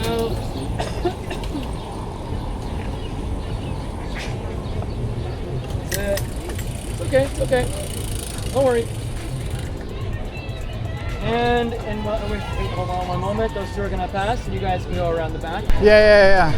That's it. It's okay, it's okay. Don't worry. And wait, hold on one moment. Those two are gonna pass, and you guys can go around the back. Yeah.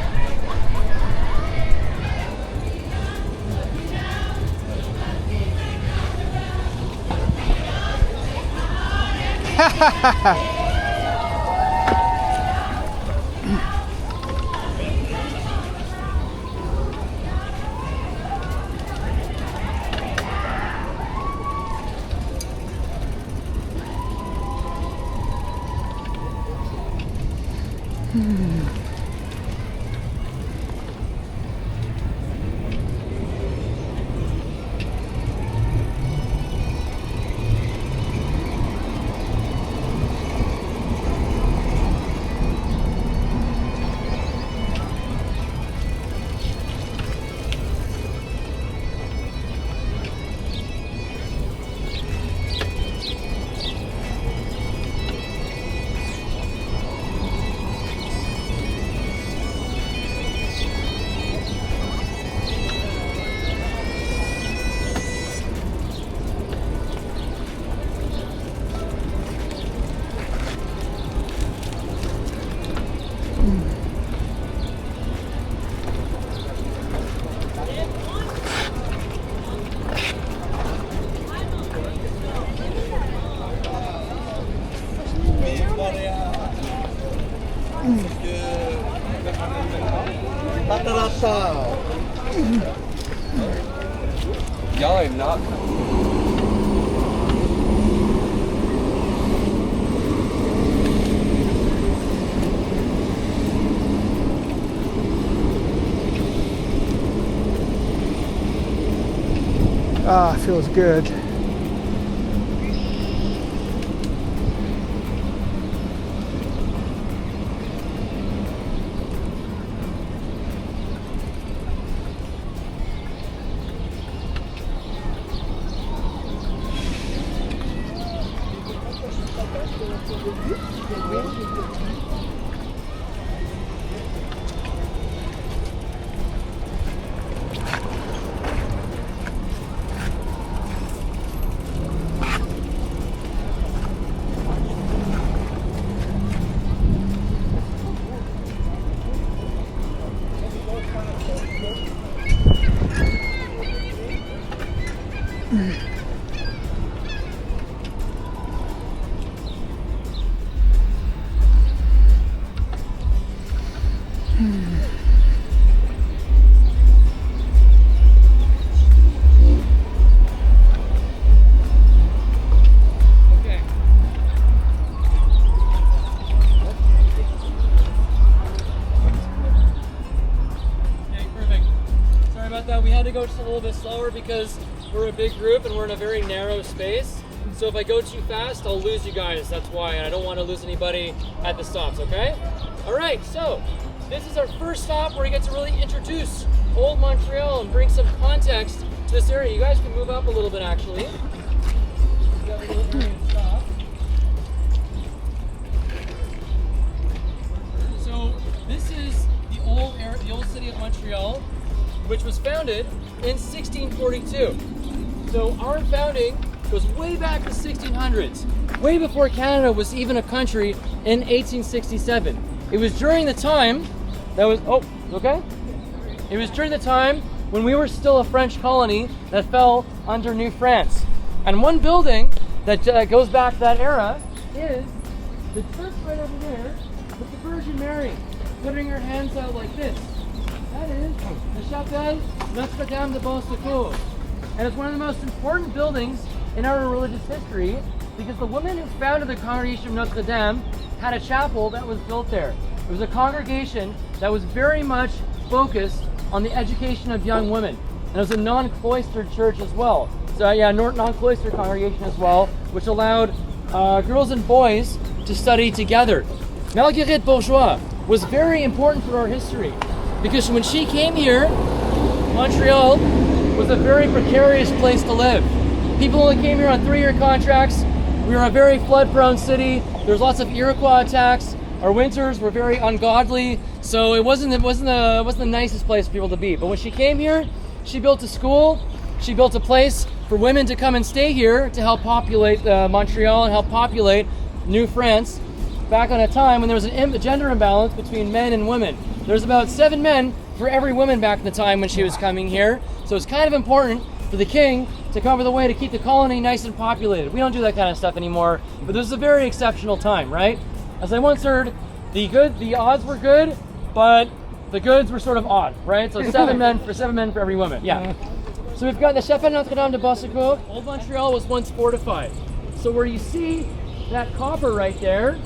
Y'all are not. Ah, feels good. We had to go just a little bit slower because we're a big group and we're in a very narrow space. So if I go too fast, I'll lose you guys. That's why, and I don't want to lose anybody at the stops, okay? All right, so this is our first stop where we get to really introduce Old Montreal and bring some context to this area. You guys can move up a little bit, actually. We got a little area to stop. So this is the old city of Montreal, which was founded in 1642. So our founding goes way back to 1600s, way before Canada was even a country in 1867. It was during the time that was, okay? It was during the time when we were still a French colony that fell under New France. And one building that goes back to that era is the church right over there with the Virgin Mary putting her hands out like this. That is the Chapelle Notre Dame de Bon Secours. And it's one of the most important buildings in our religious history because the woman who founded the congregation of Notre Dame had a chapel that was built there. It was a congregation that was very much focused on the education of young women. And it was a non-cloistered church as well. So yeah, non-cloistered congregation as well, which allowed girls and boys to study together. Marguerite Bourgeois was very important for our history because when she came here, Montreal was a very precarious place to live. People only came here on 3-year contracts. We were a very flood-prone city. There was lots of Iroquois attacks. Our winters were very ungodly, so it wasn't the nicest place for people to be. But when she came here, she built a school. She built a place for women to come and stay here to help populate Montreal and help populate New France. Back on a time when there was a gender imbalance between men and women. There's about 7 men for every woman back in the time when she was coming here. So it's kind of important for the king to come up with a way to keep the colony nice and populated. We don't do that kind of stuff anymore, but this is a very exceptional time, right? As I once heard, the odds were good, but the goods were sort of odd, right? So 7 men for every woman, yeah. So we've got the Chapelle Notre-Dame de Bossecourt. Old Montreal was once fortified. So where you see that copper right there,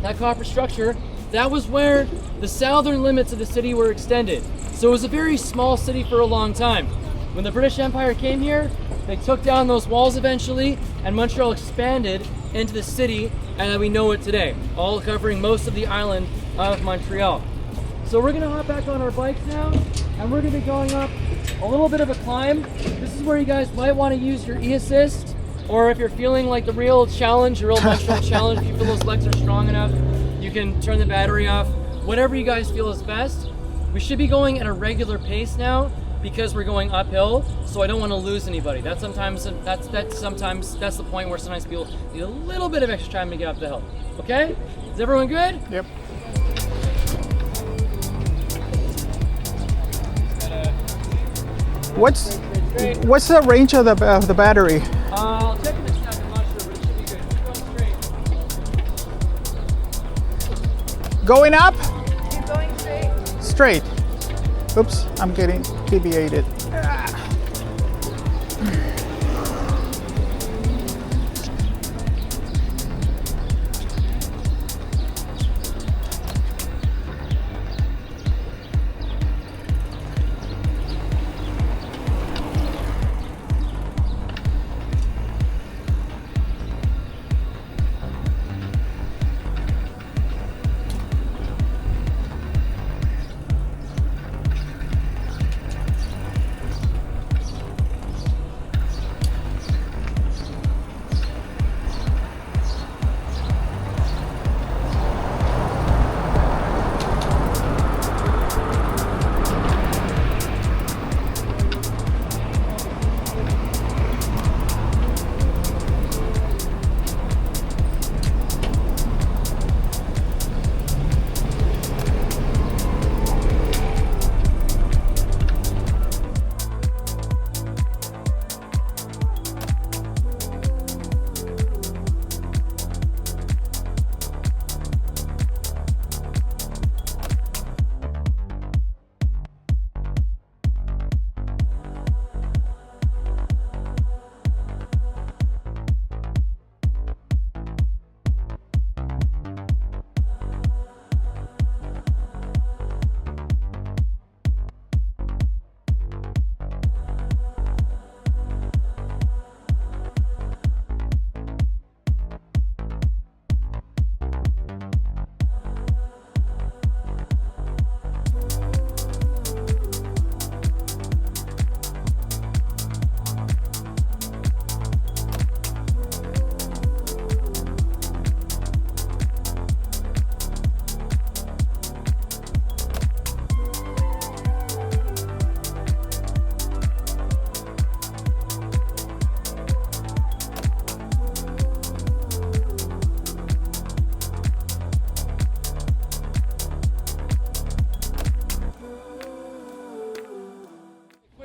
that copper structure, that was where the southern limits of the city were extended. So it was a very small city for a long time. When the British Empire came here, they took down those walls eventually, and Montreal expanded into the city as we know it today, all covering most of the island of Montreal. So we're gonna hop back on our bikes now, and we're gonna be going up a little bit of a climb. This is where you guys might wanna use your e-assist, or if you're feeling like the real challenge, the real Montreal challenge, if you feel those legs are strong enough, you can turn the battery off. Whatever you guys feel is best. We should be going at a regular pace now because we're going uphill, so I don't want to lose anybody. That's the point where sometimes people need a little bit of extra time to get up the hill. Okay? Is everyone good? Yep. What's the range of the battery? I'll check in a sec. I'm not sure, but it should be good. Keep going straight. Going up? Keep going straight. Straight. Oops, I'm getting deviated.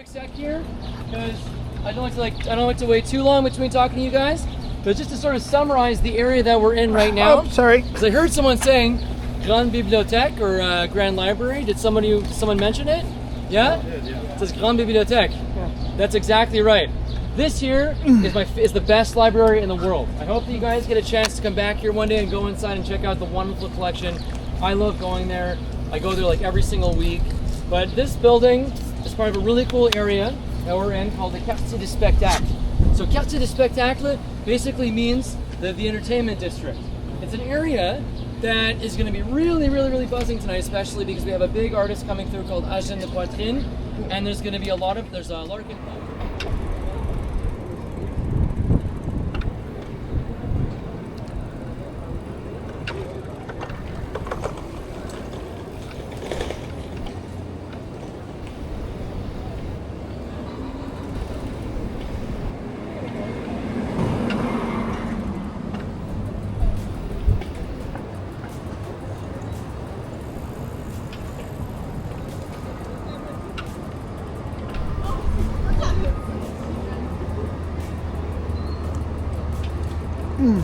Sec here, because I don't like to wait too long between talking to you guys. But just to sort of summarize the area that we're in right now. Oh, sorry. Because I heard someone saying Grande Bibliothèque or Grand Library. Did someone mention it? Yeah? It says Grande Bibliothèque. Yeah. That's exactly right. This here is the best library in the world. I hope that you guys get a chance to come back here one day and go inside and check out the wonderful collection. I love going there. I go there like every single week. But this building is part of a really cool area that we're in called the Quartier du Spectacle. So Quartier du Spectacle basically means the entertainment district. It's an area that is going to be really, really, really buzzing tonight, especially because we have a big artist coming through called Agent de Poitrine, and there's going to be a Larkin Club. Yeah,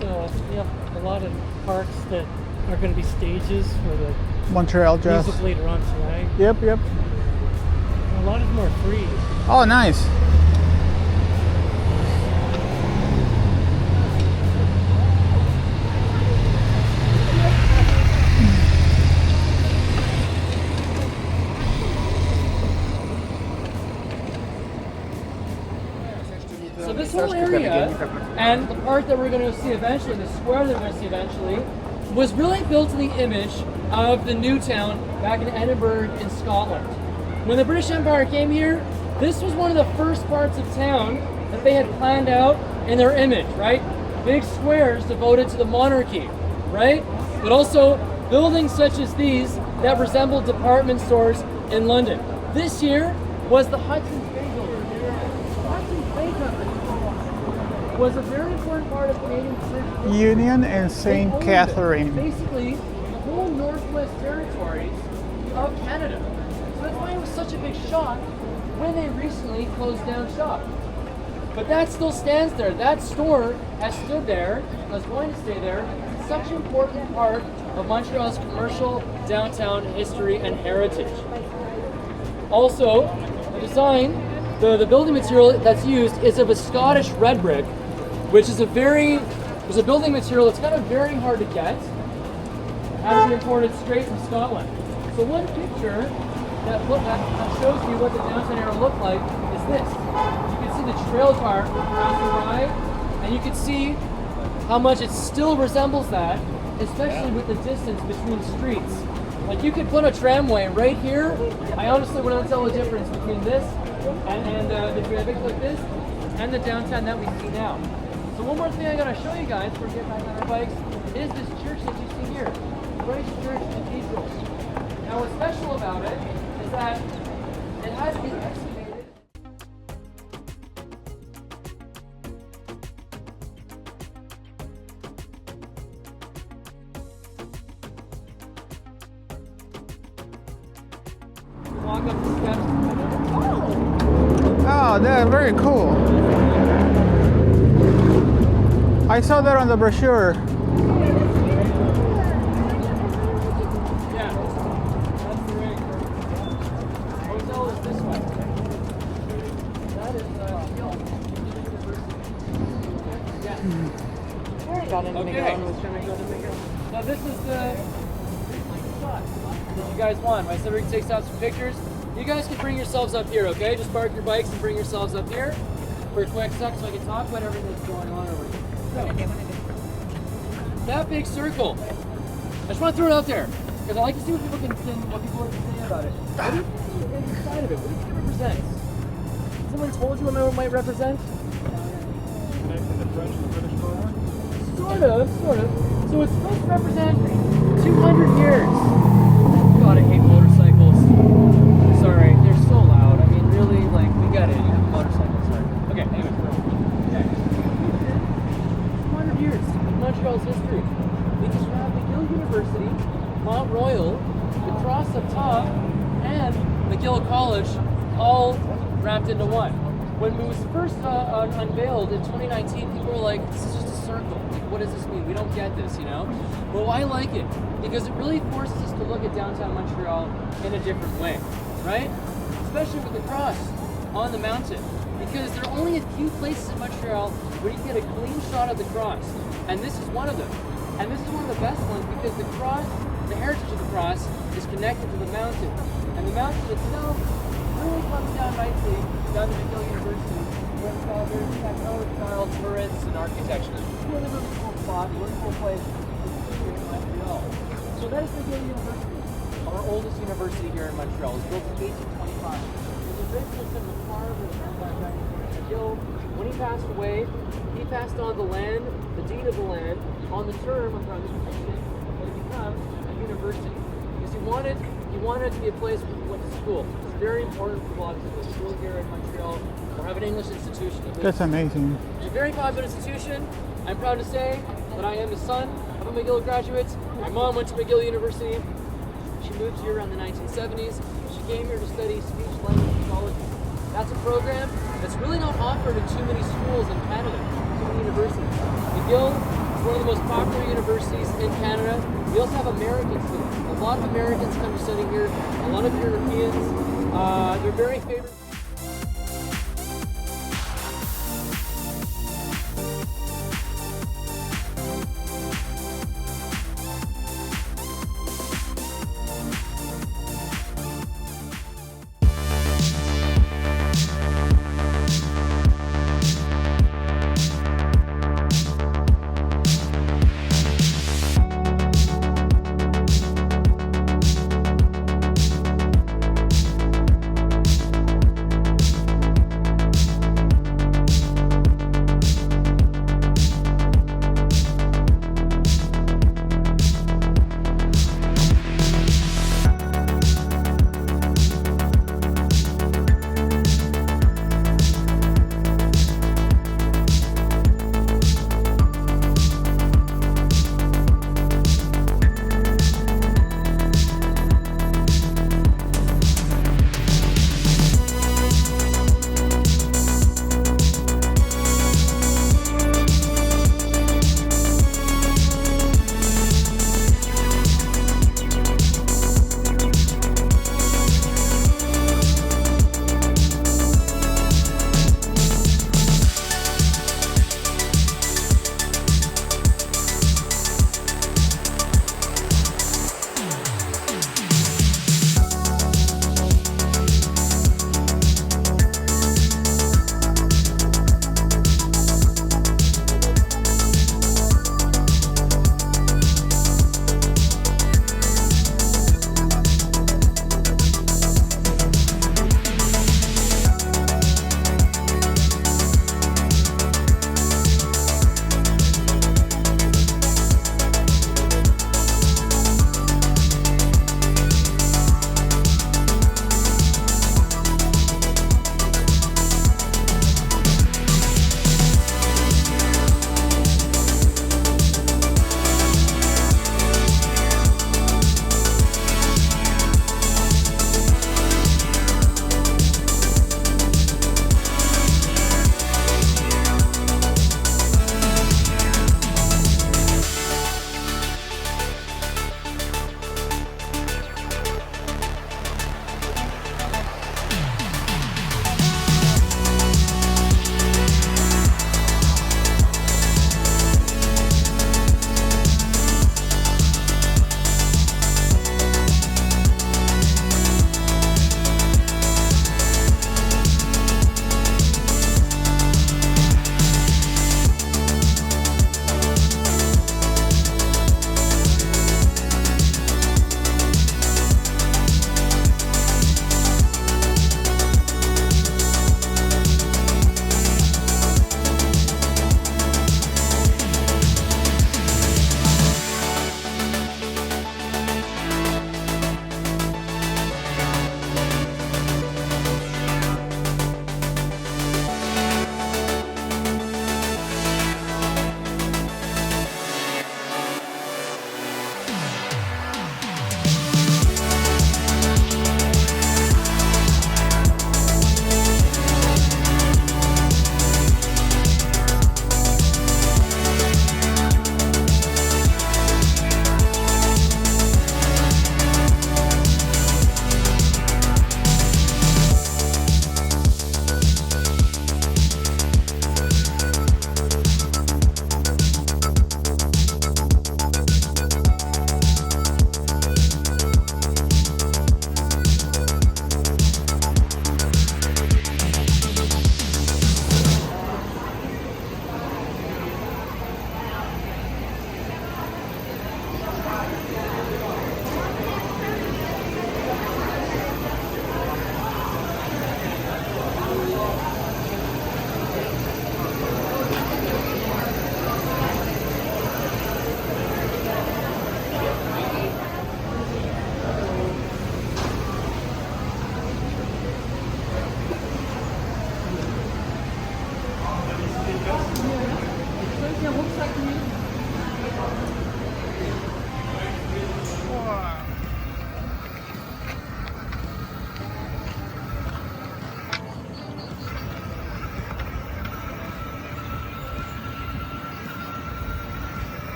so we have a lot of parks that are going to be stages for the Montreal Jazz. music later on tonight. Yep, yep. And a lot of them are free. Oh, nice. So this whole area and the part that we're going to see eventually, the square that we're going to see eventually, was really built in the image of the new town back in Edinburgh in Scotland. When the British Empire came here, this was one of the first parts of town that they had planned out in their image, right? Big squares devoted to the monarchy, right? But also buildings such as these that resemble department stores in London. This here was the Hudson's Bay building. The Hudson's Bay Company was a very important part of Canadian history. Union and They St. owned Catherine. basically, the whole Northwest Territories of Canada. So that's why it was such a big shock when they recently closed down shop. But that still stands there. That store has stood there, is going to stay there. It's such an important part of Montreal's commercial downtown history and heritage. Also, the design, the building material that's used is of a Scottish red brick, which is a building material that's kind of very hard to get. Had to be imported straight from Scotland. So one picture that shows you what the downtown area looked like is this. You can see the trail car passing by, and you can see how much it still resembles that, especially with the distance between streets. Like you could put a tramway right here. I honestly wouldn't tell the difference between this and the traffic like this and the downtown that we see now. So one more thing I gotta show you guys before we get back on our bikes is this church that you see here, Christ Church Cathedral. Now what's special about it is that it has been excavated. Walk up the steps. Oh, they're very cool. I saw that on the brochure. Yeah, that's the ring. Hotel is this way. That is okay. So this is the shot that you guys want, right? So we can take some pictures. You guys can bring yourselves up here, okay? Just park your bikes and bring yourselves up here for a quick sec so I can talk about everything that's going on over here. So, that big circle. I just want to throw it out there because I like to see what people can say about it. What do you think inside of it? What do you think it represents? Someone told you what it might represent? Sort of. So it's supposed to represent 200 years. God, I hate motorcycles. Sorry, they're so loud. I mean, really, like, we got it. Motorcycles, sorry. Okay, anyways. Okay. 200 years of Montreal's history. Because you have McGill University, Mont Royal, the cross up top, and McGill College all wrapped into one. When it was first unveiled in 2019, people were like, this is just a circle. Like, what does this mean? We don't get this, you know? Well, I like it because it really forces us to look at downtown Montreal in a different way, right? Especially with the cross on the mountain. Because there are only a few places in Montreal where you get a clean shot of the cross. And this is one of them. And this is one of the best ones because the cross, the heritage of the cross, is connected to the mountain. And the mountain itself really comes down nicely down to McGill University, where it's got very techno-style turrets and architecture. It's a really, really cool spot, really cool place here in Montreal. So that is McGill University, our oldest university here in Montreal. It was built in 1825. It was originally from the farmer McGill. When he passed away, he passed on the land, the deed of the land, on the term of the petition that it become a university. Because he wanted it to be a place where people went to school. It's very important for blocks to go to school here in Montreal or have an English institution. That's amazing. It's a very popular institution. I'm proud to say that I am the son of a McGill graduate. My mom went to McGill University. She moved here around the 1970s. She came here to study speech, language, and psychology. That's a program that's really not offered in too many schools in Canada, too many universities. McGill is one of the most popular universities in Canada. We also have American students. A lot of Americans come to study here, a lot of Europeans. They're very favorite.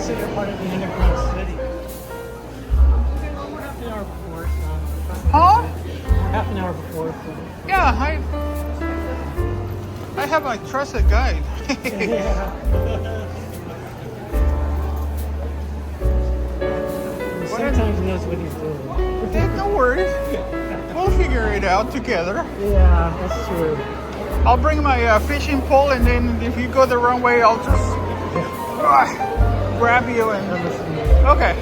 consider part of the underground city. Okay, well, we're half an hour before, so. Huh? We're half an hour before, so. Yeah, I have a trusted guide. He sometimes knows what he's doing. Yeah, no worries. We'll figure it out together. Yeah, that's true. I'll bring my fishing pole, and then if you go the wrong way, I'll just grab you and. Okay.